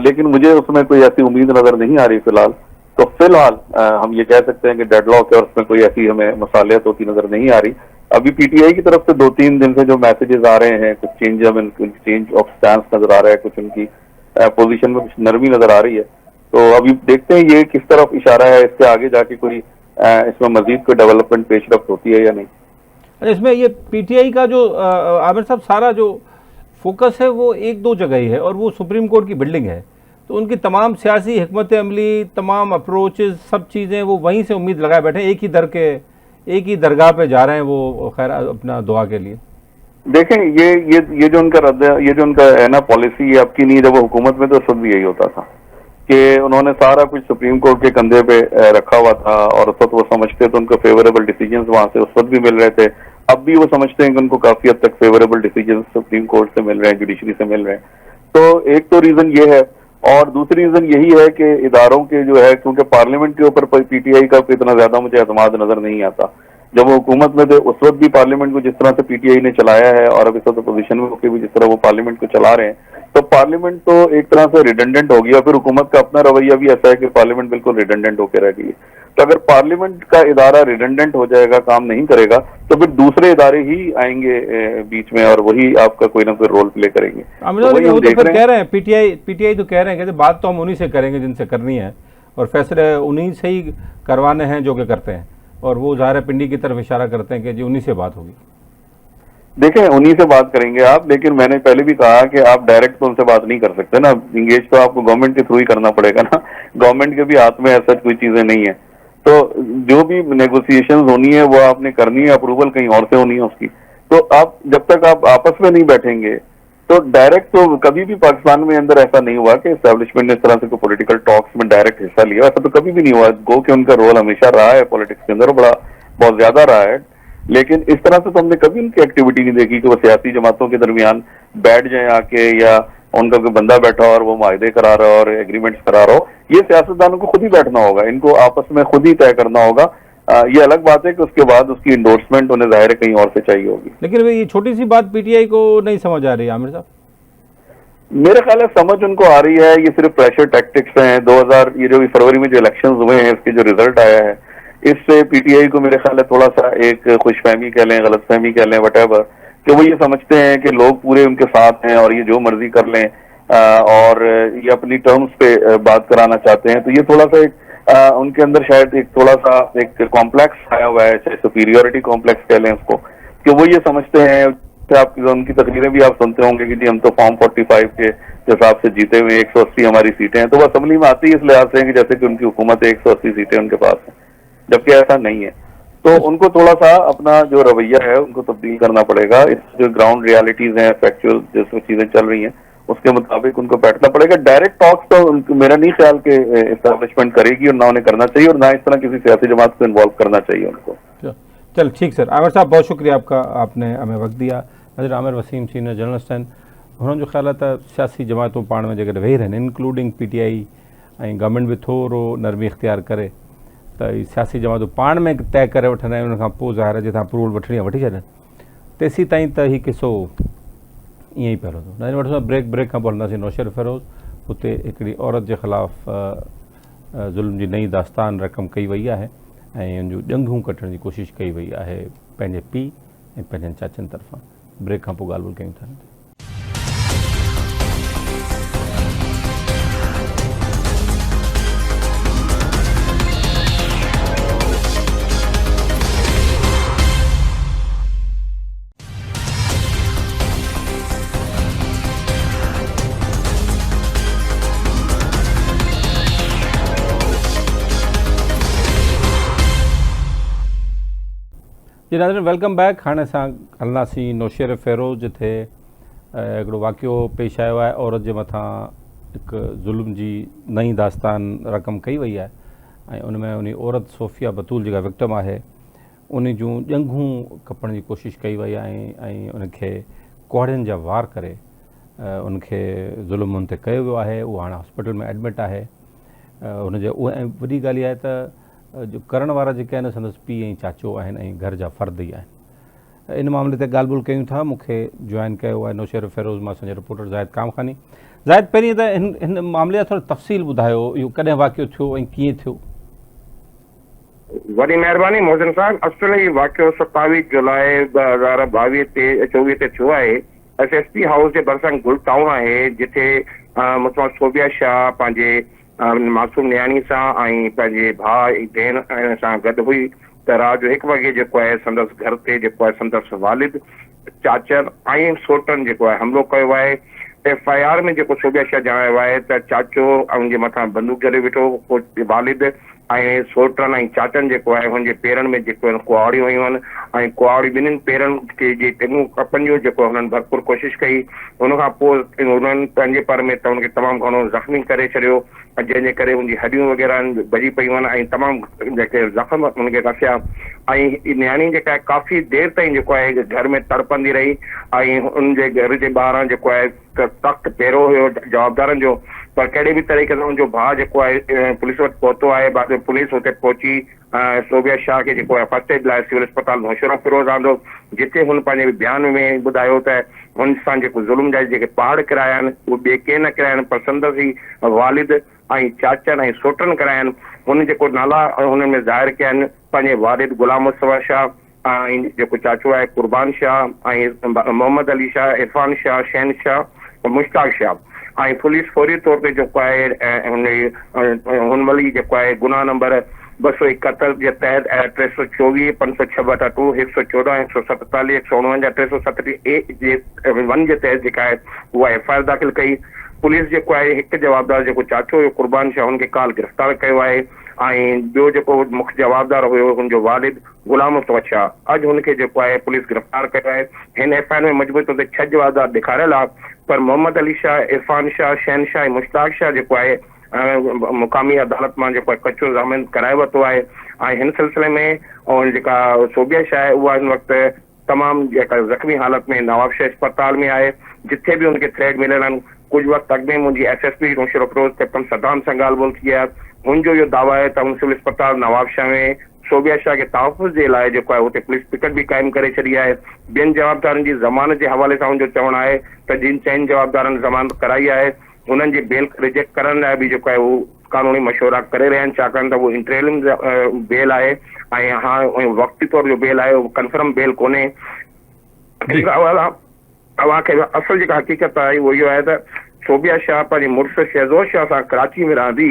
लेकिन मुझे उसमें कोई ऐसी उम्मीद नजर नहीं आ रही फिलहाल। तो फिलहाल हम ये कह सकते हैं कि डेडलॉक है और उसमें कोई ऐसी हमें मसालियत होती नजर नहीं आ रही। अभी पीटीआई की तरफ से 2-3 दिन से जो मैसेजेस आ रहे हैं, कुछ चेंज ऑफ स्टैंस नजर आ रहा है, कुछ उनकी पोजीशन में कुछ नरमी नजर आ रही है। तो अभी देखते हैं ये किस तरफ इशारा है, इससे आगे जाके कोई इसमें मजीद कोई डेवलपमेंट पेशरफ्त होती है या नहीं। अच्छा, इसमें ये पीटीआई का जो आमिर साहब सारा जो फोकस है वो एक दो जगह ही है, और वो सुप्रीम कोर्ट की बिल्डिंग है, तो उनकी तमाम सियासी हिकमत अमली, तमाम अप्रोचेज, सब चीज़ें वो वहीं से उम्मीद लगाए बैठे, एक ही दरगाह पे जा रहे हैं वो, खैर अपना दुआ के लिए। देखें, ये जो उनका ये जो उनका है ना पॉलिसी, ये आपकी नहीं, जब वो हुकूमत में तो सब भी यही होता था कि उन्होंने सारा कुछ सुप्रीम कोर्ट के कंधे पे रखा हुआ था, और उस वक्त वो समझते थे उनको फेवरेबल डिसीजंस वहां से उस वक्त भी मिल रहे थे। अब भी वो समझते हैं कि उनको काफी हद तक फेवरेबल डिसीजंस सुप्रीम कोर्ट से मिल रहे हैं, जुडिशरी से मिल रहे हैं। तो एक तो रीजन ये है, और दूसरी रीजन यही है कि इदारों के जो है, क्योंकि पार्लियामेंट के ऊपर पीटीआई का इतना ज्यादा मुझे एतमाद नजर नहीं आता। जब वो हुकूमत में थे उस वक्त भी पार्लियामेंट को जिस तरह से पीटीआई ने चलाया है, और अब इस वक्त अपोजिशन में होकर भी जिस तरह वो पार्लियामेंट को चला रहे हैं, तो पार्लियामेंट तो एक तरह से रिडंडेंट हो गया। फिर हुकूमत का अपना रवैया भी ऐसा है कि पार्लियामेंट बिल्कुल रिडंडेंट होकर रह गई है। तो अगर पार्लियामेंट का इदारा रिडंडेंट हो जाएगा, काम नहीं करेगा, तो फिर दूसरे इदारे ही आएंगे बीच में, और वही आपका कोई ना कोई रोल प्ले करेंगे। तो फिर कह रहे हैं पीटीआई तो कह रहे हैं कि बात तो हम उन्हीं से करेंगे जिनसे करनी है, और फैसले उन्हीं से ही करवाने हैं जो कि करते हैं, और वो ज़ाहिर पिंडी की तरफ इशारा करते हैं कि जी उन्हीं से बात होगी। देखें, उन्हीं से बात करेंगे आप, लेकिन मैंने पहले भी कहा कि आप डायरेक्ट तो उनसे बात नहीं कर सकते ना, इंगेज तो आपको गवर्नमेंट के थ्रू ही करना पड़ेगा ना। गवर्नमेंट के भी हाथ में ऐसा कोई चीजें नहीं है, तो जो भी नेगोशिएशन होनी है वो आपने करनी है, अप्रूवल कहीं और से होनी है उसकी। तो आप जब तक आप आपस में नहीं बैठेंगे, तो डायरेक्ट तो कभी भी पाकिस्तान में अंदर ऐसा नहीं हुआ कि एस्टैब्लिशमेंट ने इस तरह से कोई पॉलिटिकल टॉक्स में डायरेक्ट हिस्सा लिया, ऐसा तो कभी भी नहीं हुआ। गो कि उनका रोल हमेशा रहा है पॉलिटिक्स के अंदर, बड़ा बहुत ज्यादा रहा है, लेकिन इस तरह से तो हमने कभी उनकी एक्टिविटी नहीं देखी कि वो सियासी जमातों के दरमियान बैठ जाए आके, या उनका कोई बंदा बैठा हो और वो माहदे करा रहा हो और एग्रीमेंट्स करा रहा हो। ये सियासतदानों को खुद ही बैठना होगा, इनको आपस में खुद ही तय करना होगा। ये अलग बात है कि उसके बाद उसकी इंडोर्समेंट उन्हें जाहिर कहीं और से चाहिए होगी। लेकिन ये छोटी सी बात पीटीआई को नहीं समझ आ रही आमिर साहब? मेरे ख्याल है समझ उनको आ रही है, ये सिर्फ प्रेशर टैक्टिक्स हैं। 2000 ये जो फरवरी में जो इलेक्शन हुए हैं, इसके जो रिजल्ट आया है, इससे पीटीआई को मेरे ख्याल है थोड़ा सा एक खुशफहमी कह लें, गलतफहमी कह लें, वटेवर, कि वो ये समझते हैं कि लोग पूरे उनके साथ हैं और ये जो मर्जी कर लें, और ये अपनी टर्म्स पे बात कराना चाहते हैं। तो ये थोड़ा सा एक उनके अंदर शायद एक थोड़ा सा एक कॉम्प्लेक्स आया हुआ है, चाहे सुपीरियोरिटी कॉम्प्लेक्स कह लें उसको, कि वो ये समझते हैं। आप उनकी तकरीरें भी आप सुनते होंगे कि जी हम तो फॉर्म 45 के हिसाब से जीते हुए 180 हमारी सीटें हैं, तो वो असेंबली में आती है इस लिहाज से कि जैसे कि उनकी हुकूमत है, 180 सीटें उनके पास हैं, जबकि ऐसा नहीं है। तो उनको थोड़ा सा अपना जो रवैया है उनको तब्दील करना पड़ेगा। इस जो ग्राउंड रियलिटीज हैं, फैक्चुअल जैसे चीजें चल रही हैं, उसके मुताबिक उनको बैठना पड़ेगा। डायरेक्ट टॉक्स तो मेरा नहीं ख्याल के एस्टैब्लिशमेंट करेगी, और ना उन्हें करना चाहिए, और ना इस तरह किसी सियासी जमात को इन्वॉल्व करना चाहिए उनको। चल ठीक सर, आमिर साहब बहुत शुक्रिया आपका, आपने हमें वक्त दिया। नज़र आमिर वसीम सीनियर जर्नलिस्ट हैं, उन्होंने जो ख्याल था सियासी जमातों पाण में जगह वेही रहनि, इंक्लूडिंग पीटीआई ऐं गवर्नमेंट भी थोरो नरमी इख्तियार करे, तो सियासी जमातूं पाण में तय करे वठंदा आहिनि, उन खां पोइ ज़ाहिर आहे जितां अप्रूवल वठणी आहे वठी छॾनि। तेसीं ताईं त हीउ किसो ईअं ई पियो रहंदो। नज़र वठंदो ब्रेक खां पोइ हलंदासीं नौशर फ़िरोज़, उते हिकिड़ी औरत जे ख़िलाफ़ ज़ुल्म जी नई दास्तान रक़म कई वई आहे ऐं उन जूं ॼंघूं कटण जी कोशिशि कई वई आहे पंहिंजे पीउ ऐं पंहिंजनि चाचनि तरफ़ां। ब्रेक खां पोइ ॻाल्हि ॿोल कयूं था। जी नाज़रीन, वेलकम बैक। हाणे असां हलंदासीं नौशेर फ़ेरोज़, जिथे हिकिड़ो वाक़ियो पेश आयो आहे। औरत जे मथां हिकु ज़ुल्म जी नई दास्तान रक़म कई वई आहे ऐं उन में उन औरत सोफ़िया बतूल जेका विक्टिम आहे उन जूं ॼंघूं कपण जी कोशिशि कई वई आहे ऐं उनखे कुहाड़ियुनि जा वार करे उनखे ज़ुल्म उन ते कयो वियो आहे। उहो हाणे हॉस्पिटल में एडमिट आहे। हुनजे उहा ऐं वॾी ॻाल्हि इहा आहे त जो करण वारा जेके आहिनि संदसि पीउ ऐं चाचो आहिनि ऐं घर जा फ़र्द ई आहिनि। इन मामले ते ॻाल्हि ॿोल कयूं था। मूंखे जॉइन कयो आहे नौशेर फ़ेरोज़ मां असांजो रिपोर्टर ज़ाहिद कामखानी। ज़ाहिद, पहिरीं त हिन मामले जा थोरो तफ़सील ॿुधायो, इहो कॾहिं वाक़ियो थियो ऐं कीअं थियो? वॾी महिरबानी मोहसिन साहब। असल ही वाक़ियो 27 जुलाई 2022 ते 24 ते थियो आहे। SSP हाउस जे भरिसां गुल टाउन आहे, जिथे मुस्मान सोबिया शाह पंहिंजे मासूम न्याणी सां ऐं पंहिंजे भाउ ऐं भेण सां गॾु हुई त राति जो 1 वॻे जेको आहे संदसि घर ते जेको आहे संदसि वालिद, चाचर ऐं सोटनि जेको आहे हमलो कयो आहे। FIR में जेको सोबिया शाह ॼाणायो आहे त चाचो हुनजे मथां बंदूक जॾहिं वेठो, वालिद ऐं सोटनि ऐं चाचनि जेको आहे हुनजे पेरनि में जेको आहिनि कुहाड़ियूं हुयूं आहिनि ऐं कुहाड़ी ॿिन्हिनि पेरनि खे जे टेंगूं कपनि जो जेको हुननि भरपूर कोशिशि कई। हुनखां पोइ हुननि पंहिंजे पर में त हुनखे तमामु घणो ज़ख़्मी करे छॾियो, जंहिंजे करे हुनजी हॾियूं वग़ैरह भॼी पयूं आहिनि ऐं तमामु जेके ज़ख़्म हुनखे रसिया। ऐं न्याणी जेका आहे काफ़ी देरि ताईं जेको आहे घर में तड़पंदी रही ऐं हुनजे घर जे ॿाहिरां जेको आहे सख़्तु पहिरो हुयो जवाबदारनि जो, पर कहिड़े बि तरीक़े सां हुनजो भाउ जेको आहे पुलिस वटि पहुतो आहे। बाद में पुलिस हुते पहुची सोबिया शाह खे जेको आहे फर्स्ट एड लाइ सिविल अस्पताल नौशेरा फ़िरोज़ आंदो, जिथे हुन पंहिंजे बयान में ॿुधायो त हुन सां जेको ज़ुल्म जा जेके पहाड़ किराया आहिनि उहे ॿिए के न किराया आहिनि, पर संदसि ई वालिद ऐं चाचनि ऐं सोटनि कराया आहिनि। हुन जेको नाला हुन में ज़ाहिर कया आहिनि पंहिंजे वालिद गुलाम मुस्तफ़ा शाह ऐं जेको चाचो आहे कुर्बान शाह ऐं मोहम्मद अली शाह, इरफान शाह, शहन शाह, मुश्ताक शाह। ऐं पुलिस फौरी तौर ते जेको आहे हुन महिल जेको आहे गुनाह नंबर 271 जे तहत 324, 506/2, 114, 147, 149, 337 जे 1 जे तहत जेका आहे उहा FIR दाख़िल कई। पुलिस जेको आहे हिकु जवाबदार जेको चाचो हुयो कुर्बान शाह हुनखे काल गिरफ़्तार कयो आहे ऐं ॿियो जेको मुख्य जवाबदार हुयो हुनजो वालिद गुलाम मुस्तफ़ा शाह, अॼु हुनखे जेको आहे पुलिस गिरफ़्तार कयो आहे। हिन FIR में मजबूत तौर ते 6 जवाबदार ॾेखारियल आहे, पर मोहम्मद अली शाह, इरफान शाह, शहन शाह ऐं मुश्ताक शाह जेको आहे मुक़ामी अदालत मां जेको आहे कचो ज़ामिन कराए वरितो आहे। ऐं हिन सिलसिले में ऐं जेका सोबिया शाह आहे उहा हिन वक़्तु तमामु जेका ज़ख़्मी हालत में नवाबशाह अस्पताल में आहे, जिथे बि हुनखे थ्रेड मिलियल आहिनि। कुझु वक़्तु अॻु में मुंहिंजी SSP नौशेरा फ़िरोज़ कैप्टन सदाम सां ॻाल्हि ॿोल थी आहे। हुनजो इहो दावा आहे त हुन सिविल अस्पताल नवाबशाह में सोबिया शाह खे तहफ़ुज़ जे लाइ जेको आहे हुते पुलिस पिकट बि क़ाइमु करे छॾी आहे। ॿियनि जवाबदारनि जी ज़मानत जे हवाले सां हुनजो चवणु आहे त जिन 4 जवाबदारनि ज़मानत कराई आहे हुननि जी बेल रिजेक्ट करण लाइ बि जेको आहे उहो क़ानूनी मशवरा करे रहिया आहिनि, छाकाणि त उहो इंटरिम बेल आहे ऐं हाणे वक़्ती तौर जो बेल आहे, उहो कंफर्म बेल कोन्हे। तव्हांखे असल जेका हक़ीक़त आहे उहो इहो आहे त सोबिया शाह पंहिंजे मुड़ुसु शहज़ोद शाह सां कराची में रहंदी,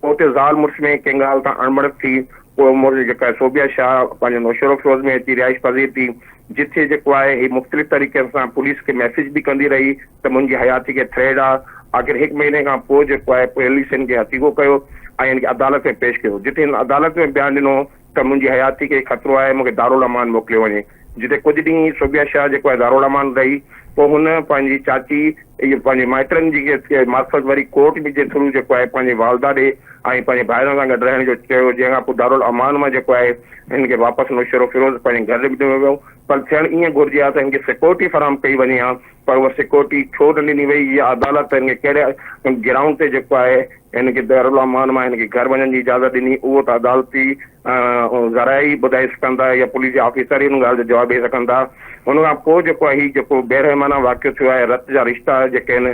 उते ज़ाल मुड़ुस में कंहिं ॻाल्हि तां अणबड़ थी, पोइ जेका सोबिया शाह पंहिंजे नौशेरा फ़िरोज़ में अची रिहाइश पज़ीर थी, जिथे जेको आहे ही मुख़्तलिफ़ तरीक़े सां पुलिस खे मैसेज बि कंदी रही त मुंहिंजी हयाती खे थ्रेड आहे। आख़िर 1 महीने खां पोइ जेको आहे पुलिस हिन खे हथीको कयो ऐं हिन खे अदालत में पेश कयो, जिथे हिन अदालत में बयानु ॾिनो त मुंहिंजी हयाती खे ख़तरो आहे, मूंखे दारुल अमान मोकिलियो वञे। जिते कुझु ॾींहं सोबिया शाह जेको आहे दारुल अमान रही, पोइ हुन पंहिंजी चाची इहो पंहिंजे माइटनि जी मार्फत वरी कोर्ट जे थ्रू जेको आहे पंहिंजे वालदा ॾे ऐं पंहिंजे भाइरनि सां गॾु रहण जो चयो, जंहिंखां पोइ दारुल अमान मां जेको आहे हिन खे वापसि नौशेरा फ़िरोज़ पंहिंजे घर बि ॾिनो वियो। पर थियणु ईअं घुरिजे आहे त हिन खे सिक्योरिटी फराहम कई वञे हा पर उहा सिक्योरिटी छो न ॾिनी वई, या अदालत हिनखे कहिड़े ग्राउंड ते जेको आहे हिनखे दारुल अमान मां हिनखे घर वञण जी इजाज़त ॾिनी, उहो त अदालती ज़राए ई ॿुधाए सघंदा या पुलिस जा ऑफिसर ई हुन ॻाल्हि जो जवाबु ॾेई सघंदा। हुन खां पोइ जेको आहे हीउ जेको बेरहमाना वाक़ियो थियो आहे, रत जा रिश्ता जेके आहिनि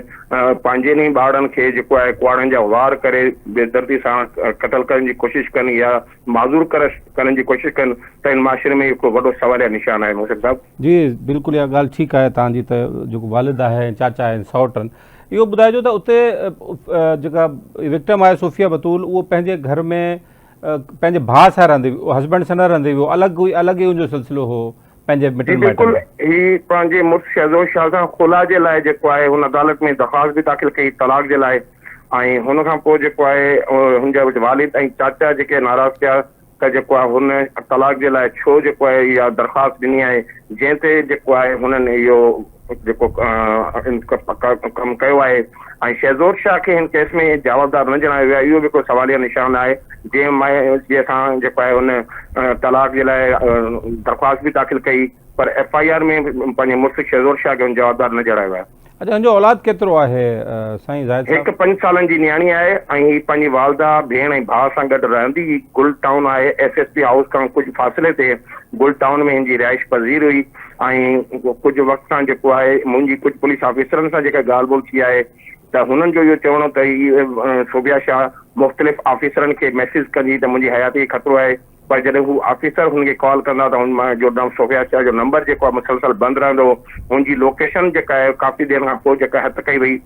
पंहिंजे ई ॿारनि खे जेको आहे कुआड़नि जा वार करे बेदर्दी सां क़तल करण जी कोशिशि कनि या माज़ूर करण जी कोशिशि कनि, त हिन माशरे में हिकिड़ो वॾो सवालिया निशान आहे मोहसिन साहब। जी बिल्कुलु इहा ॻाल्हि ठीकु आहे तव्हांजी, त जेको वालिद आहे चाचा आहिनि सौटनि, इहो ॿुधाइजो त उते जेका विक्टिम आहे सोफिया बतूल, उहो पंहिंजे घर में पंहिंजे भाउ सां रहंदी हुई, हस्बैंड सां न रहंदी हुई, अलॻि ई उनजो सिलसिलो हो पंहिंजे मिटनि माइटनि बिल्कुलु। में। ही पंहिंजे मुड़ुस शहज़ोद शाह सां खुला जे लाइ जेको आहे हुन अदालत में दरख़्वास्त बि दाख़िल कई तलाक जे लाइ, ऐं हुन खां पोइ जेको आहे हुनजा वालिद ऐं चाचा जेके नाराज़ थिया त जेको आहे हुन तलाक जे लाइ छो जेको आहे इहा दरख़्वास्त ॾिनी आहे, जंहिं ते जेको आहे हुननि इहो जेको कमु कयो आहे। ऐं शहज़ोद शाह खे हिन केस में जवाबदार न ॼाणायो वियो आहे, इहो बि हिकिड़ो सवालिया निशान आहे। जंहिं सां जेको आहे हुन तलाक जे लाइ दरख़्वास्त बि दाख़िल कई, पर FIR में पंहिंजे मुड़ुस शहज़ोद शाह खे हुन जवाबदार न ॼाणायो आहे। अच्छा, हुनजो औलाद केतिरो आहे साईं ज़ाहिद साहब? हिकु 5 सालनि जी नियाणी आहे, ऐं हीअ पंहिंजी वालदा भेण ऐं भाउ सां गॾु रहंदी। ही गुल टाउन आहे, SSP हाउस खां कुझु फ़ासिले ते गुल टाउन में हिनजी रिहाइश पज़ीर हुई। ऐं कुझु वक़्त सां जेको आहे मुंहिंजी कुझु पुलिस ऑफिसरनि सां जेका ॻाल्हि ॿोल थी आहे, त हुननि जो इहो चवणो त हीअ सोबिया शाह मुख़्तलिफ़ ऑफिसरनि खे मैसेज कंदी त मुंहिंजी हयाती ख़तरो आहे, पर जॾहिं हू ऑफिसर हुनखे कॉल कंदा त हुन जो सोबिया शाह जो नंबर जेको आहे मुसलसल बंदि रहंदो। हुनजी लोकेशन जेका आहे काफ़ी देरि खां पोइ जेका हथ कई वई,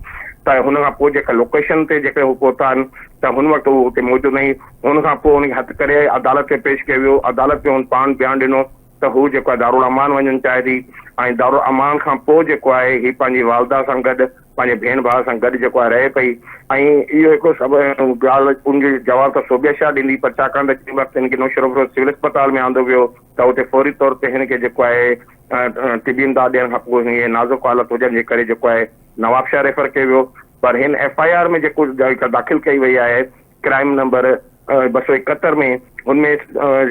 त हुन खां पोइ जेका लोकेशन ते जेके हू पहुता आहिनि त हुन वक़्तु हू हुते मौजूदु न हुई। हुन खां पोइ हुनखे हथु करे अदालत खे पेश कयो वियो। अदालत में हुन पाण बयानु ॾिनो त हू जेको आहे दारुल अमान वञणु चाहे थी, ऐं दारुल अमान खां पोइ जेको आहे हीअ पंहिंजी वालदा सां गॾु पंहिंजे भेण भाउ सां गॾु जेको आहे रहे पई। ऐं इहो हिकिड़ो सभु ॻाल्हि उनजो जवाबु त सोबिया शाह ॾींदी, पर छाकाणि त जंहिं वक़्तु हिनखे नौशरो फिरोज़ सिविल अस्पताल में आंदो वियो त उते फौरी तौर ते हिनखे जेको आहे तिबी इमदाद ॾियण खां पोइ हीअ नाज़ुक हालत हुजण जे करे जेको आहे नवाबशाह रेफर कयो वियो। पर हिन FIR में जेको दाख़िल कई वई आहे क्राइम नंबर 271 में, हुनमें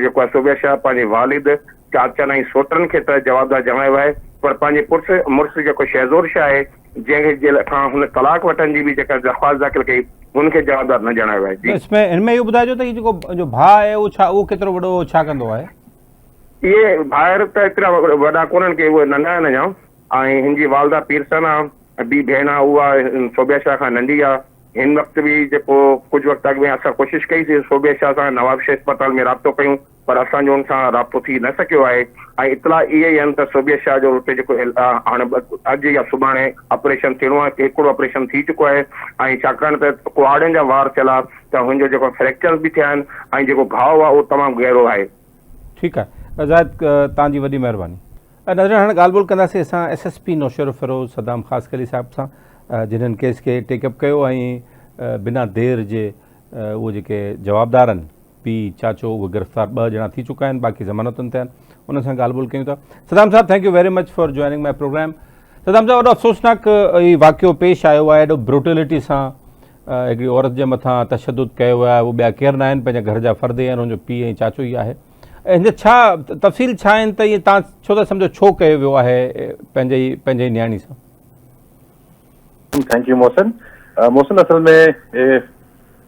जेको आहे सोबिया शाह पंहिंजे वालिद चाचनि ऐं सोटनि खे त जवाबदार ॼाणायो आहे, पर पंहिंजे मुड़ुस जेको शहज़ोद शाह आहे जंहिंखे खां हुन तलाक वठण जी बि जेका दरख़्वास्त दाख़िल कई, हुनखे जवाबदार न ॼाणायो आहे। जी हिनमें इहो ॿुधाइजो त जेको जो भाउ आहे उहो केतिरो वॾो छा कंदो आहे? इहे ॿाहिरि त एतिरा वॾा कोन्हनि के उहे नंढा आहिनि अञा, ऐं हिनजी वालदा पीरसन आहे, ॿी भेण आहे उहा सोबिया शाह खां नंढी आहे। हिन वक़्तु बि जेको कुझु वक़्तु अॻु में असां कोशिशि कईसीं सोबिया शाह सां नवाबशाह अस्पताल में राब्तो कयूं, पर असांजो हुन सां राब्तो थी न सघियो आहे। ऐं इतला इहे ई आहिनि त सोबिया शाह जो हुते जेको हाणे अॼु या सुभाणे ऑपरेशन थियणो आहे, हिकिड़ो ऑपरेशन थी चुको आहे। ऐं छाकाणि त कुआड़नि जा वार थियला त हुनजो जेको फ्रैक्चर्स बि थिया आहिनि ऐं जेको घाव आहे उहो तमामु गहरो आहे। ठीकु आहे ज़ाहिद, तव्हांजी वॾी महिरबानी। नज़र हाणे ॻाल्हि ॿोल कंदासीं असां SSP नौशरो फिरोज़ सदाम ख़ासकली साहिब सां, जिन्हनि केस खे टेकअप कयो ऐं बिना देर जे उहे जेके जवाबदार आहिनि पीउ चाचो उहे गिरफ़्तार 2 ॼणा थी चुका आहिनि, बाक़ी ज़मानतुनि ते आहिनि, उन सां ॻाल्हि ॿोल कयूं था। सदाम साहब, thank you very much for joining my program. Saddam साहब, वॾो अफ़सोसनाक हीउ वाक़ियो पेश आयो आहे, एॾो ब्रुटलिटी सां हिकिड़ी औरत जे मथां तशदुद कयो आहे। उहे ॿिया केरु न आहिनि, पंहिंजे घर जा फ़र्द आहिनि, हुनजो पीउ ऐं चाचो ई आहे। हिन छा तफ़सील छा आहिनि त इहे तव्हां छो था सम्झो छो कयो वियो आहे पंहिंजे न्याणी सां? Thank U Mohsin. मोहसिन, असल में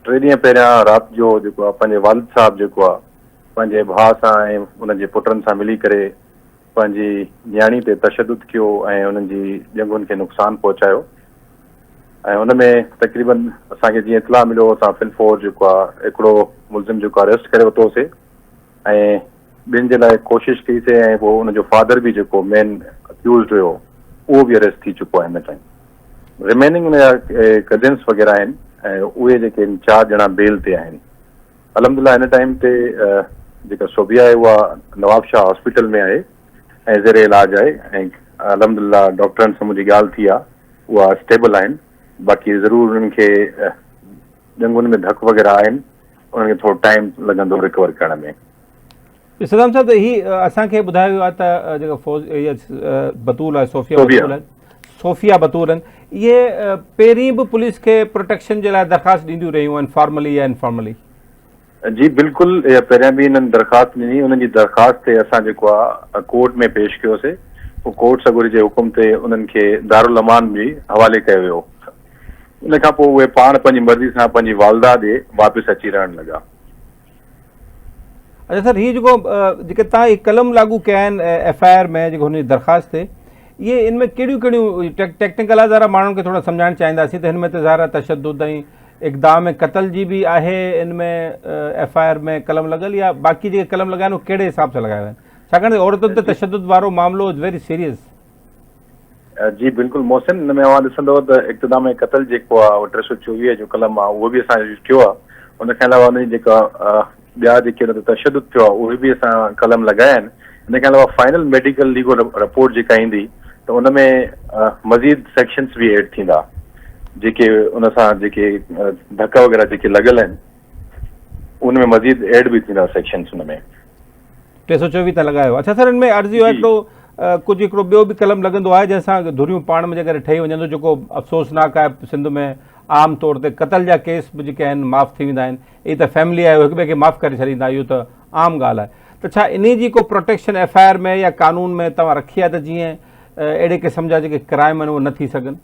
3 ॾींहं पहिरियां राति जो जेको आहे पंहिंजे वालिद साहिब जेको आहे पंहिंजे भाउ सां ऐं उन्हनि जे पुटनि सां मिली करे पंहिंजी न्याणी ते तशदुद कयो ऐं उन्हनि जी ॼंगुनि खे नुक़सानु पहुचायो। ऐं हुन में तक़रीबन असांखे जीअं इतला मिलियो, असां फिलफोर जेको आहे हिकिड़ो मुलज़िम जेको आहे अरेस्ट करे वरितोसीं ऐं ॿिनि जे लाइ कोशिशि कईसीं। ऐं पोइ हुनजो फादर बि जेको मेन अक्यूज़ड हुयो उहो बि अरेस्ट थी चुको आहे हिन टाइम। रिमेनिंग हुनजा कज़िन्स वग़ैरह आहिनि ऐं उहे जेके 4 ॼणा बेल ते आहिनि। अलहमदिल्ला हिन टाइम ते जेका सोबिया आहे उहा नवाबशाह हॉस्पिटल में आहे ऐं ज़ेरे इलाज आहे। ऐं अलहमदिल्ला डॉक्टरनि सां मुंहिंजी ॻाल्हि थी आहे, उहा स्टेबल आहिनि। बाक़ी ज़रूरु उन्हनि खे ॼंगुनि में धक वग़ैरह आहिनि, उन्हनि खे थोरो टाइम लॻंदो रिकवर करण में। सदाम साहब, हीउ असांखे ॿुधायो वियो आहे त जेको बतूल आहे सोफिया बतूल आहिनि, इहे पहिरीं बि पुलिस खे प्रोटेक्शन जे लाइ दरख़्वास्त ॾींदियूं रहियूं आहिनि, फॉर्मली या इनफॉर्मली? जी बिल्कुलु, पहिरियां बि हिननि दरख़्वास्त ॾिनी। उन्हनि जी दरख़्वास्त ते असां जेको आहे कोर्ट में पेश कयोसीं। कोर्ट सगोरी जे हुकुम ते उन्हनि खे दारुल अमान बि हवाले कयो वियो। उन खां पोइ उहे पाण पंहिंजी मर्ज़ी सां पंहिंजी वालदा ॾे वापसि अची रहण लॻा। अच्छा सर, हीअ जेके तव्हां कलम लागू कया आहिनि FIR में जेको हुन दरख़्वास्त ते, ये इनमें कहिड़ियूं कहिड़ियूं टेक्निकल आहे, ज़रा माण्हुनि खे थोड़ा सम्झाइणु चाहींदासीं त हिन में त ज़ाहिर तशद्दुद ऐं इक़दाम क़तल जी बि आहे इनमें FIR में कलम लॻल, या बाक़ी जेके कलम लॻाया आहिनि उहे कहिड़े हिसाब सां लॻाया आहिनि, छाकाणि त औरतुनि ते तशद्दुद वारो मामिलो इज़ वेरी सीरियस। जी बिल्कुलु मोहसिन, हिन में अवां ॾिसंदव त इक़्तिदाम क़तल जेको आहे 324 जो कलम आहे उहो बि असां यूज़ कयो आहे। उनखे अलावा उनजी जेका ॿिया जेके हुन ते तशद्दुद थियो आहे उहे बि असां कलम लॻाया आहिनि। हिन खां अलावा फाइनल मेडिकल लीगल रिपोर्ट जेका ईंदी त उन में मज़ीद सेक्शन्स बि एड थींदा, जेके उन सां जेके धक वग़ैरह जेके लॻल आहिनि उन में मज़ीद एड बि थींदा सेक्शन्स उन में। 324 त लॻायो। अच्छा सर, हिन में अर्ज़ी आहे हिकिड़ो कुझु हिकिड़ो ॿियो बि कलम लॻंदो आहे जंहिंसां धुरियूं पाण में जेकर ठही वञनि, जेको अफ़सोसनाक आहे सिंध में आम तौर ते क़तल जा केस बि जेके आहिनि माफ़ थी वेंदा आहिनि। इहे त फैमिली आहे, हिक ॿिए खे माफ़ करे छॾींदा, इहो त आम ॻाल्हि आहे। त छा इन जी को प्रोटेक्शन FIR में या कानून में तव्हां रखी आहे त जीअं अहिड़े क़िस्म जा जेके क्राइम आहिनि उहे न थी सघनि?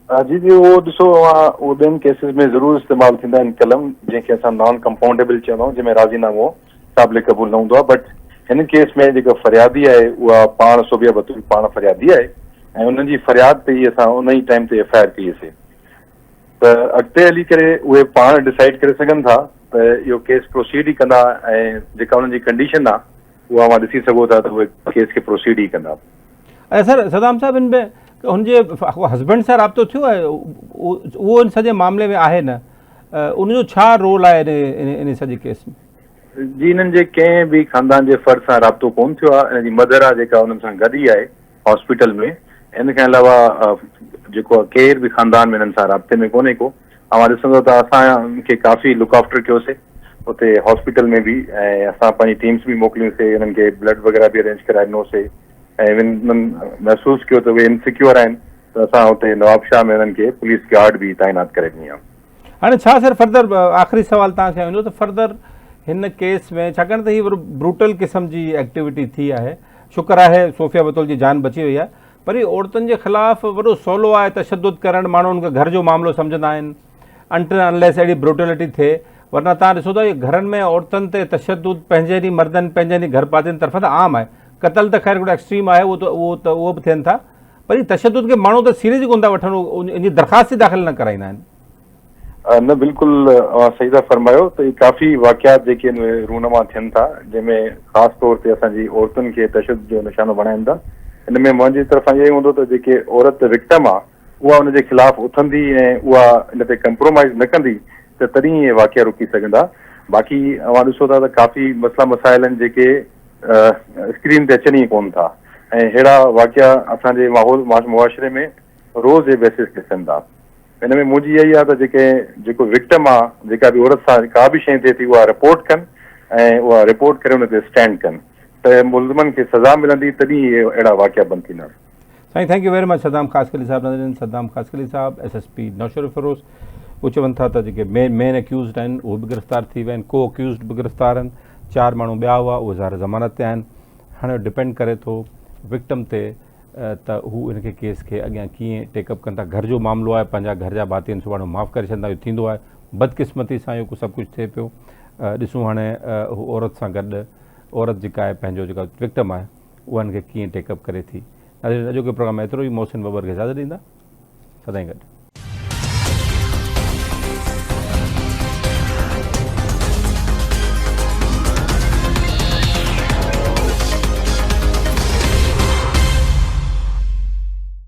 जी जी, उहो ॾिसो उहो ॿियनि केसिस में ज़रूरु इस्तेमालु थींदा आहिनि कलम, जंहिंखे असां नॉन कंपाउंडेबल चवंदा आहियूं, जंहिंमें राज़ीनामो क़ाबिल क़बूल न हूंदो आहे। बट हिन केस में जेका फरियादी आहे उहा पाण सोबिया बतूल पाण फरियादी आहे ऐं उन्हनि जी फरियाद ते ई असां उन ई टाइम ते FIR कईसीं। त अॻिते हली करे उहे पाण डिसाइड करे सघनि था त इहो केस प्रोसीड ई कंदा, ऐं जेका उन्हनि जी कंडीशन आहे उहा मां ॾिसी सघो था त उहे केस खे प्रोसीड ई कंदा। ऐं सर सदाम साहिब, हिन में हुनजे हस्बैंड सां राब्तो थियो आहे, उहो इन सॼे मामले में आहे न, उनजो छा रोल आहे इन सॼे केस में? जी, हिननि जे कंहिं बि ख़ानदान जे फ़र्द सां राब्तो कोन थियो आहे। हिन जी मदर आहे जेका उन्हनि सां गॾु ई आहे हॉस्पिटल में। हिन खां अलावा जेको आहे केर बि ख़ानदान में हिननि सां राब्ते में कोन्हे को। तव्हां ॾिसंदव त असांखे काफ़ी लुक आफ्टर कयोसीं उते हॉस्पिटल में बि, ऐं असां पंहिंजी टीम्स बि मोकिलियूंसीं, हिननि खे ब्लड वग़ैरह बि अरेंज कराए ॾिनोसीं, ऐं हिननि महसूसु कयो त उहे इनसिक्योर आहिनि त असां हुते नवाबशाह में हिननि खे पुलिस गार्ड बि तैनात करे ॾिनी आहे। हाणे छा सर फर्दर, आख़िरी सवाल तव्हांखे वेंदो त फर्दर हिन केस में, छाकाणि त हीअ ब्रूटल क़िस्म जी एक्टिविटी थी आहे, शुक्र आहे सोफिया बतौल जी जान बची वई आहे, पर हीअ औरतुनि जे ख़िलाफ़ु वॾो सवलो आहे तशद्दुद करणु, माण्हू उनखे घर जो मामिलो सम्झंदा आहिनि अनटिल अनलेस अहिड़ी ब्रूटलिटी थिए। वरना तव्हां ॾिसो था घरनि में औरतुनि ते तशद्दुद पंहिंजे ॾींहुं मर्दनि पंहिंजे ॾींहुं घर पातियुनि तरफ़ां त आम आहे। क़तल त ख़ैर हिकिड़ो एक्सट्रीम आहे, उहो बि थियनि था, पर हीअ तशद्दुद खे माण्हू त सीरियस ई कोन था वठनि, इनजी दरख़्वास्त ई दाख़िल न कराईंदा आहिनि। न, बिल्कुलु सही था फरमायो त काफ़ी वाक़ियात जेके रूनमा थियनि था, जंहिंमें ख़ासि तौर ते असांजी औरतुनि खे तशद्दुद जो निशानो बणाइनि था। हिन में मुंहिंजी तरफ़ां इहो ई हूंदो त जेके औरत विक्टिम आहे उहा उनजे ख़िलाफ़ु उथंदी ऐं उहा इन ते कंप्रोमाइज़ न कंदी त तॾहिं इहे वाक़िया रुकी सघंदा। बाक़ी अवां ॾिसो था त काफ़ी मसइला मसाइल आहिनि जेके स्क्रीन ते अचनि ई कोन था, ऐं अहिड़ा वाक़िया असांजे मुआशरे में रोज़ जे बेसिस ते थियनि था। हिन में मुंहिंजी इहा ई आहे त जेको विक्टिम आहे, जेका बि औरत सां का बि शइ थिए थी, उहा रिपोर्ट कनि ऐं उहा रिपोर्ट करे उन ते स्टैंड कनि त मुलज़िमनि खे सज़ा मिलंदी, तॾहिं इहे अहिड़ा वाक़िया बंदि थींदा। साईं, thank you very much Saddam Khaskheli साहब। सदाम ख़ासकली साहब SSP नौशर फ़िरोज़, उहे चवनि था त जेके मेन एक्यूज़ड आहिनि उहे बि गिरफ़्तार थी विया आहिनि, को एक्यूज़ड बि गिरफ़्तार आहिनि, 4 माण्हू ॿिया हुआ उहे ज़ाहिर ज़मानत ते आहिनि। हाणे डिपेंड करे थो विक्टिम ते त हू इनखे केस खे अॻियां कीअं टेकअप कनि था। घर जो मामिलो आहे, पंहिंजा घर जा भाती आहिनि, सुभाणे माफ़ु करे छॾींदा, इहो थींदो आहे, बदकिस्मती सां इहो सभु कुझु थिए पियो। ॾिसूं हाणे हू औरत सां गॾु औरत जेका आहे पंहिंजो जेका विक्टिम आहे उहा हिनखे कीअं टेकअप करे थी। अॼोके प्रोग्राम में एतिरो ई। मोहसिन बबर खे इजाज़त ॾींदा, सदाईं गॾु।